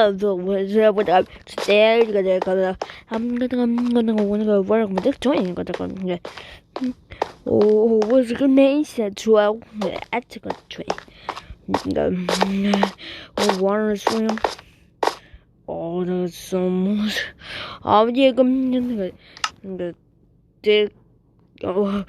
what up today? I'm gonna work with this joint. Oh, what's the name? 12 ethical train. Water swim. All the summers. Oh, yeah, the dick. Oh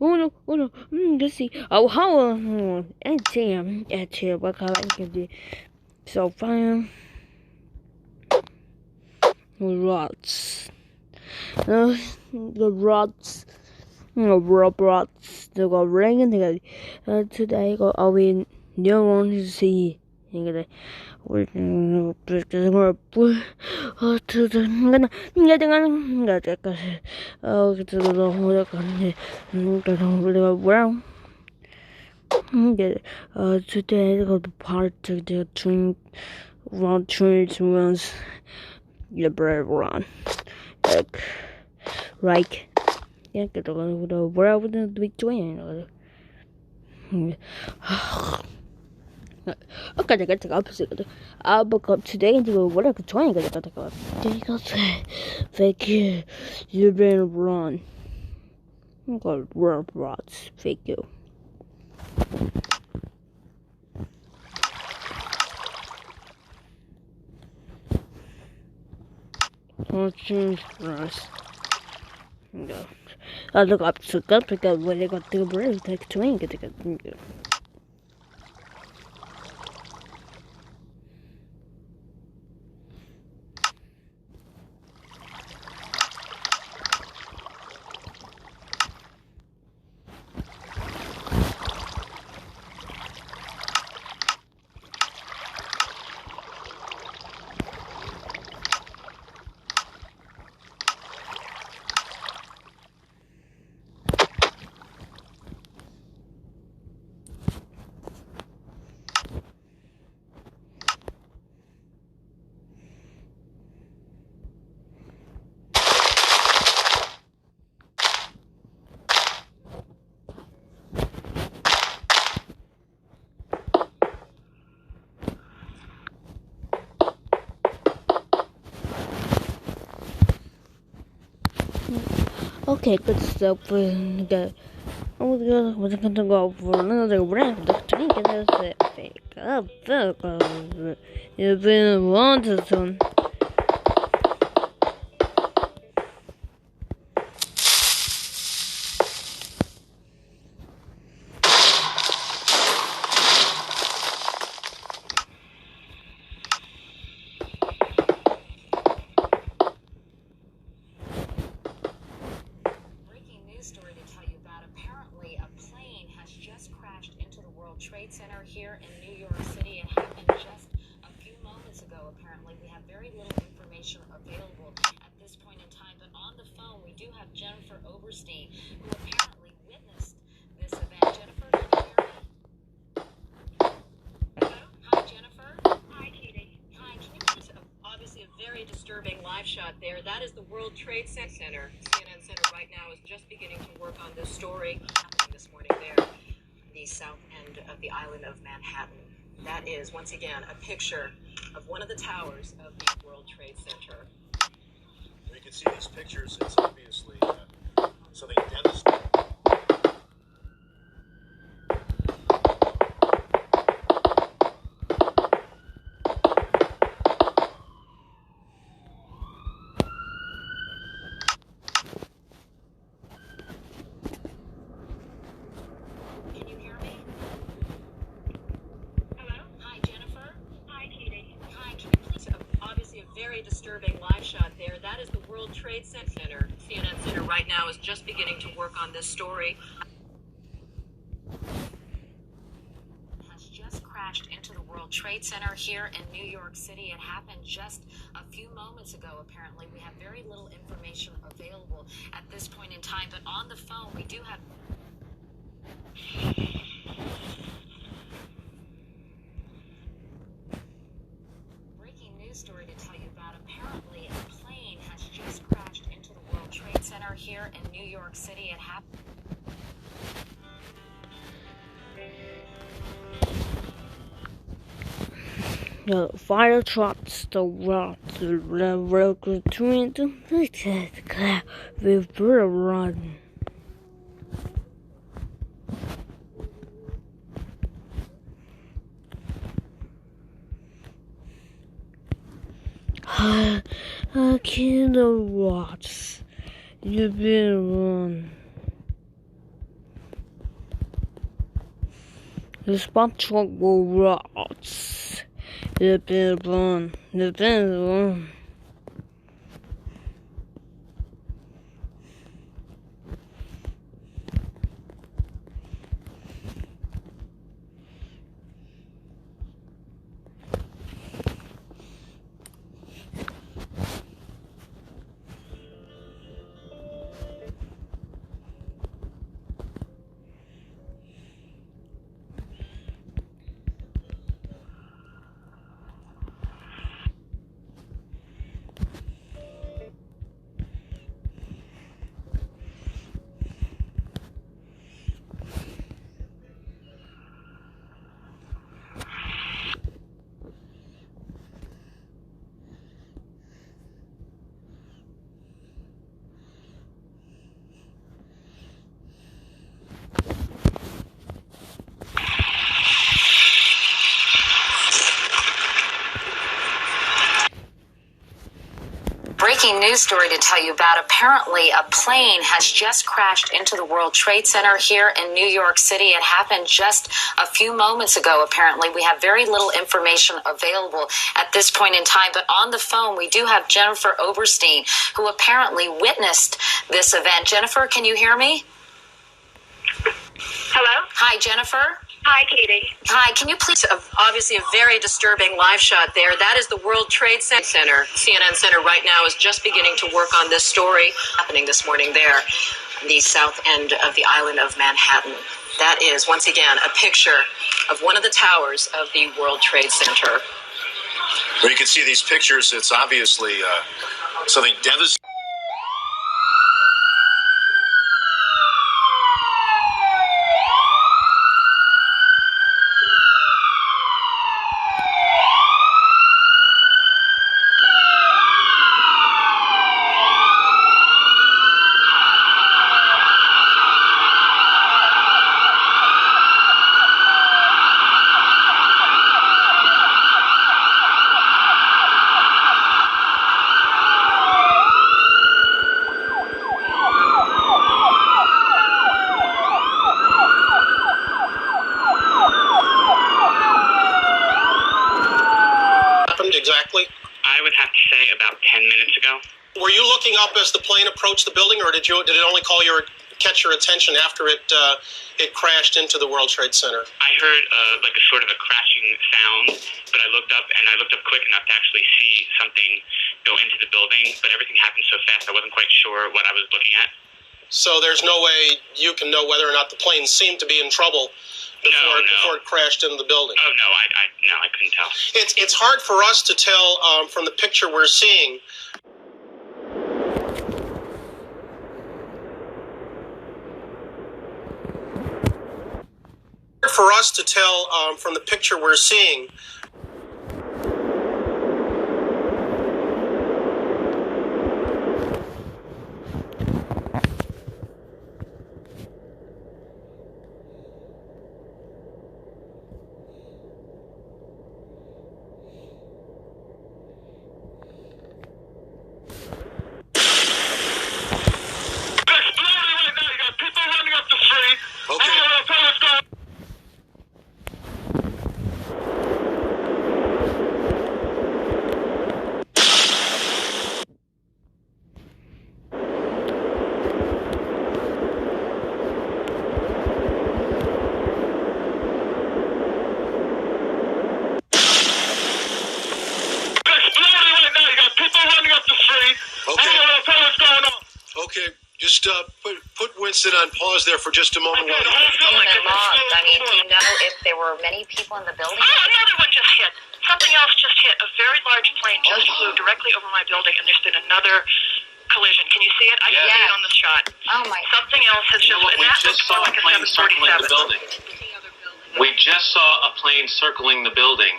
no, let's see. Oh, how, what color I can do? So fine. Rods. The rods. Robots. They go ringing today. Are we don't want to see. We're gonna today the part of the train runs the bread run like yeah get the where would the big train okay, I got the opposite. I'll book up today and do what I could try and get the up. Fake you. You've been run. I got robots. Fake you. I'll change first. No. I'll look up to go pick up when I got the bread. Take train. Get the okay, good stuff. Was gonna go for another round. The tank is fake up. You've been wanted soon. Story to tell you about. Apparently, a plane has just crashed into the World Trade Center here in New York City. It happened just a few moments ago. Apparently, we have very little information available at this point in time. But on the phone, we do have Jennifer Oberstein, who apparently witnessed this event. Jennifer, can you hear me? Hello? Hi, Jennifer. Hi, Katie. Hi, can you please, obviously a very disturbing live shot there. That is the World Trade Center. CNN Center right now is just beginning to work on this story happening this morning there, the south end of the island of Manhattan. That is, once again, a picture of one of the towers of the World Trade Center. You can see these pictures. It's obviously something devastating. Very disturbing live shot there. That is the World Trade Center. CNN Center right now is just beginning to work on this story. Has just crashed into the World Trade Center here in New York City. It happened just a few moments ago. Apparently, we have very little information available at this point in time. But on the phone, we do have. Story to tell you about. Apparently, a plane has just crashed into the World Trade Center here in New York City. It happened. The fire trucks, the rocks, the road between the river run. I kill the rocks. You've been run. The spot truck will rocks. You've been run. You've been run. Breaking news story to tell you about. Apparently, a plane has just crashed into the World Trade Center here in New York City. It happened just a few moments ago, apparently. We have very little information available at this point in time, but on the phone, we do have Jennifer Oberstein, who apparently witnessed this event. Jennifer, can you hear me? Hello? Hi, Jennifer. Hi, Katie. Hi, can you please... Obviously, a very disturbing live shot there. That is the World Trade Center. CNN Center right now is just beginning to work on this story happening this morning there on the south end of the island of Manhattan. That is, once again, a picture of one of the towers of the World Trade Center. Where you can see these pictures, it's obviously something devastating. Exactly? I would have to say about 10 minutes ago. Were you looking up as the plane approached the building, or did it only catch your attention after it crashed into the World Trade Center? I heard like a sort of a crashing sound, but I looked up quick enough to actually see something go into the building, but everything happened so fast I wasn't quite sure what I was looking at. So there's no way you can know whether or not the plane seemed to be in trouble before it crashed into the building. Oh no, I couldn't tell. It's hard for us to tell from the picture we're seeing. For us to tell from the picture we're seeing. Okay, just put Winston on pause there for just a moment. I mean, do you know if there were many people in the building? Oh, another one just hit. Something else just hit. A very large plane just flew directly over my building, and there's been another collision. Can you see it? I can see it on the shot. Oh, my. Something else has just... We just saw a plane circling the building. We just saw a plane circling the building.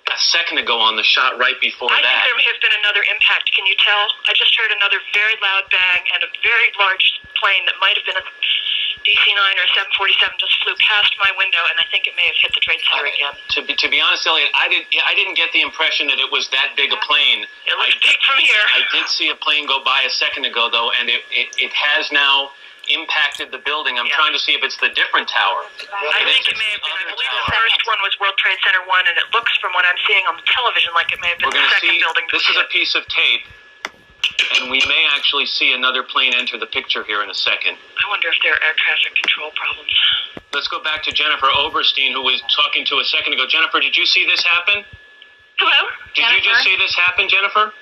A a second ago on the shot right before I that. think there may have been another impact. Can you tell? I just heard another very loud bang, and a very large plane that might have been a DC-9 or a 747 just flew past my window, and I think it may have hit the Trade Center again. To be honest, Elliot, I didn't get the impression that it was that big a plane. It looks big from here. I did see a plane go by a second ago, though, and it has now impacted the building. I'm trying to see if it's the different tower. I think it may have been. I believe the first one was World Trade Center 1, and it looks from what I'm seeing on the television like it may have been the second building. This is a piece of tape, and we may actually see another plane enter the picture here in a second. I wonder if there are air traffic control problems. Let's go back to Jennifer Oberstein, who was talking to a second ago. Jennifer, did you see this happen? Hello? Did you just see this happen, Jennifer?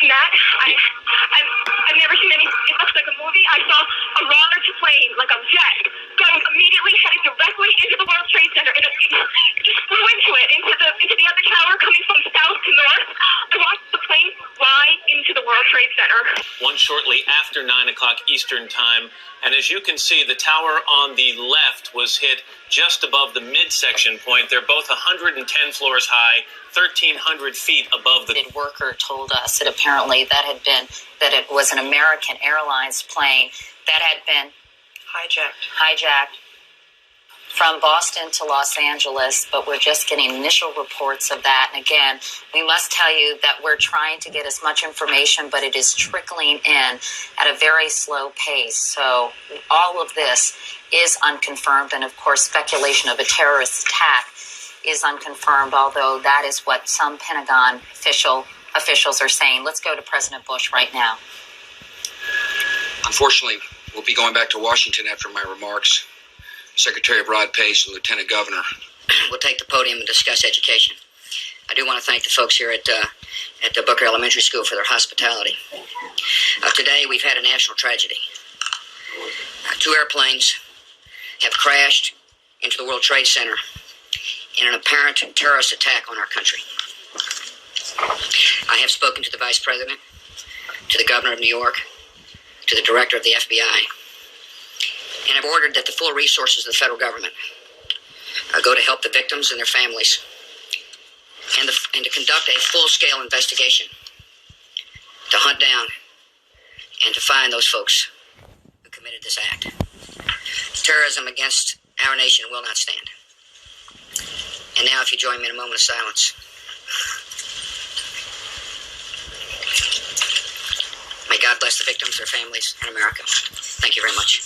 Matt, I've never seen any. It looks like a movie. I saw a large plane, like a jet, going immediately headed directly into the World Trade Center. It just flew into it, into the other tower, coming from south to north. I watched the plane fly into the World Trade Center. One shortly after 9 o'clock Eastern Time. And as you can see, the tower on the left was hit just above the midsection point. They're both 110 floors high, 1,300 feet above the... The worker told us that apparently that it was an American Airlines plane that had been hijacked from Boston to Los Angeles, but we're just getting initial reports of that. And again, we must tell you that we're trying to get as much information, but it is trickling in at a very slow pace. So all of this is unconfirmed, and of course speculation of a terrorist attack is unconfirmed, although that is what some Pentagon officials are saying. Let's go to President Bush right now. Unfortunately, we'll be going back to Washington after my remarks. Secretary Rod Pace and Lieutenant Governor will take the podium and discuss education. I do want to thank the folks here at the Booker Elementary School for their hospitality. Today, we've had a national tragedy. 2 airplanes have crashed into the World Trade Center in an apparent terrorist attack on our country. I have spoken to the Vice President, to the Governor of New York, to the Director of the FBI, and have ordered that the full resources of the federal government go to help the victims and their families, and to conduct a full-scale investigation to hunt down and to find those folks who committed this act. Terrorism against our nation will not stand. And now, if you join me in a moment of silence. May God bless the victims, their families, and America. Thank you very much.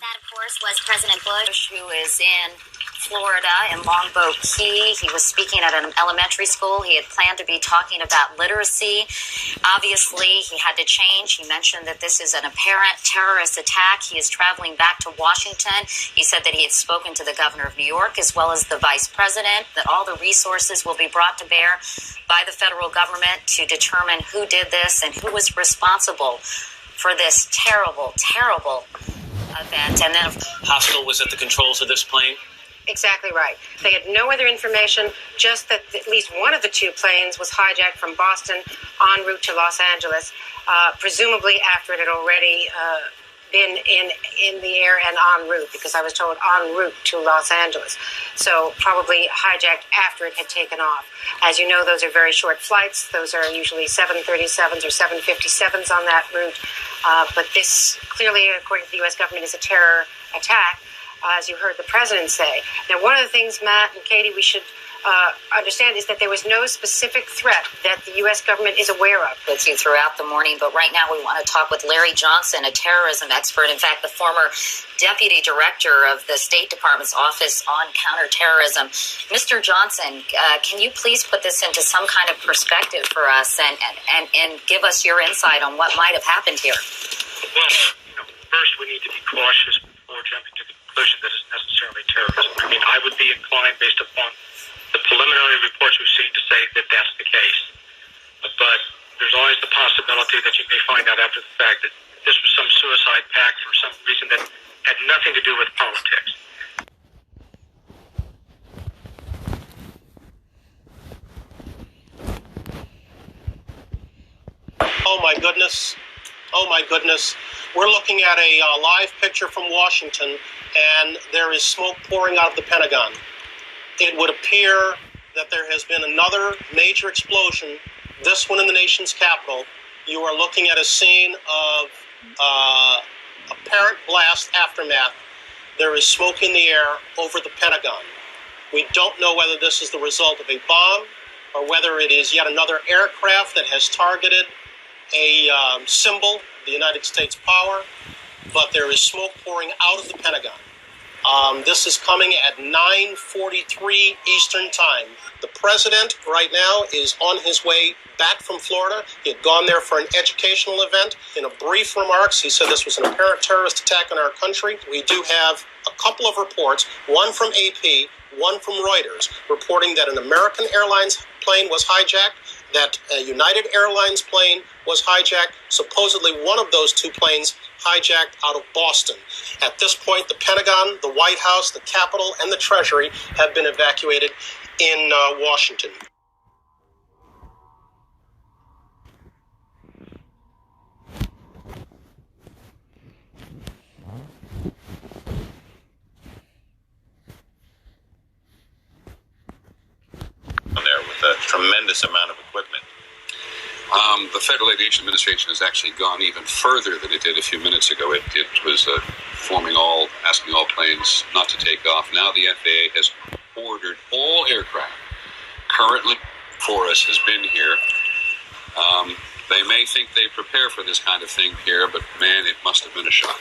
That, of course, was President Bush, who is in Florida, in Longboat Key. He was speaking at an elementary school. He had planned to be talking about literacy. Obviously, he had to change. He mentioned that this is an apparent terrorist attack. He is traveling back to Washington. He said that he had spoken to the governor of New York as well as the vice president, that all the resources will be brought to bear by the federal government to determine who did this and who was responsible for this terrible, terrible event. And then Hostile was at the controls of this plane? Exactly right. They had no other information, just that at least one of the 2 planes was hijacked from Boston en route to Los Angeles, presumably after it had already been in the air and en route, because I was told en route to Los Angeles. So probably hijacked after it had taken off. As you know, those are very short flights. Those are usually 737s or 757s on that route. But this clearly, according to the U.S. government, is a terror attack, as you heard the president say. Now, one of the things, Matt and Katie, we should understand is that there was no specific threat that the U.S. government is aware of. With you throughout the morning, but right now we want to talk with Larry Johnson, a terrorism expert. In fact, the former deputy director of the State Department's Office on Counterterrorism. Mr. Johnson, can you please put this into some kind of perspective for us and give us your insight on what might have happened here? Well, first we need to be cautious before jumping to the conclusion that it's necessarily terrorism. I mean, I would be inclined, based upon the preliminary reports we've seen, to say that that's the case. But there's always the possibility that you may find out after the fact that this was some suicide pact for some reason that had nothing to do with politics. Oh my goodness. Oh my goodness. We're looking at a live picture from Washington, and there is smoke pouring out of the Pentagon. it would appear that there has been another major explosion, this one in the nation's capital. You are looking at a scene of apparent blast aftermath. There is smoke in the air over the Pentagon. We don't know whether this is the result of a bomb or whether it is yet another aircraft that has targeted a symbol, the United States power, but there is smoke pouring out of the Pentagon. This is coming at 9:43 Eastern Time. The president right now is on his way back from Florida. He had gone there for an educational event. In a brief remarks, he said this was an apparent terrorist attack on our country. We do have a couple of reports, one from AP, one from Reuters, reporting that an American Airlines plane was hijacked, that a United Airlines plane was hijacked, supposedly one of those two planes hijacked out of Boston. At this point, the Pentagon, the White House, the Capitol, and the Treasury have been evacuated in Washington. There with a tremendous amount of equipment. The Federal Aviation Administration has actually gone even further than it did a few minutes ago. It was asking all planes not to take off. Now the FAA has ordered all aircraft currently for us has been here. They may think they prepare for this kind of thing here, but man, it must have been a shock.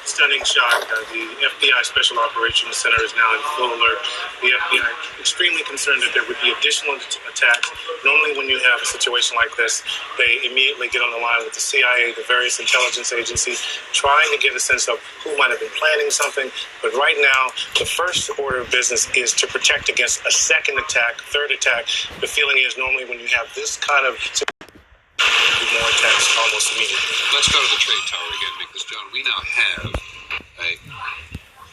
Stunning shock. The FBI Special Operations Center is now in full alert. The FBI extremely concerned that there would be additional attacks. Normally when you have a situation like this, they immediately get on the line with the CIA, the various intelligence agencies, trying to get a sense of who might have been planning something. But right now, the first order of business is to protect against a second attack, third attack. The feeling is normally when you have this kind of more attacks almost immediately. Let's go to the trade tower again, because John, we now have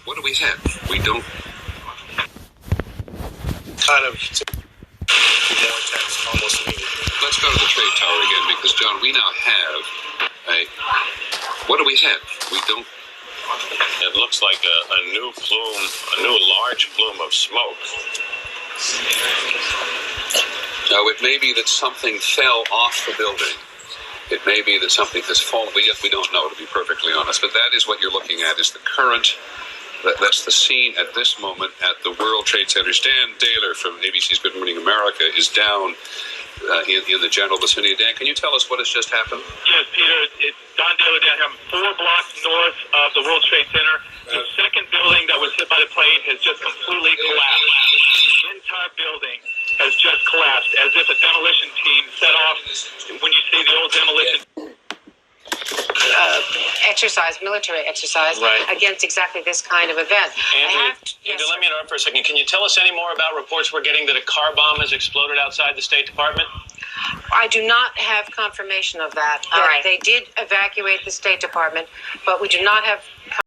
what do we have? We don't kind of more attacks almost immediately. Let's go to the trade tower again, because John, we now have what do we have? We don't. It looks like a new plume, a new large plume of smoke. Now, it may be that something fell off the building. It may be that something has fallen. We don't know, to be perfectly honest. But that is what you're looking at, is the current. That's the scene at this moment at the World Trade Center. Dan Daler from ABC's Good Morning America is down in the general vicinity. Dan, can you tell us what has just happened? Yes, Peter. It's Don Daler down here 4 blocks north of the World Trade Center. The second building that was hit by the plane has just completely collapsed. The entire building has just collapsed, as if a demolition team set off. When you see the old demolition military exercise, right, against exactly this kind of event. Andrew, let me interrupt for a second. Can you tell us any more about reports we're getting that a car bomb has exploded outside the State Department? I do not have confirmation of that. All right. They did evacuate the State Department, but we do not have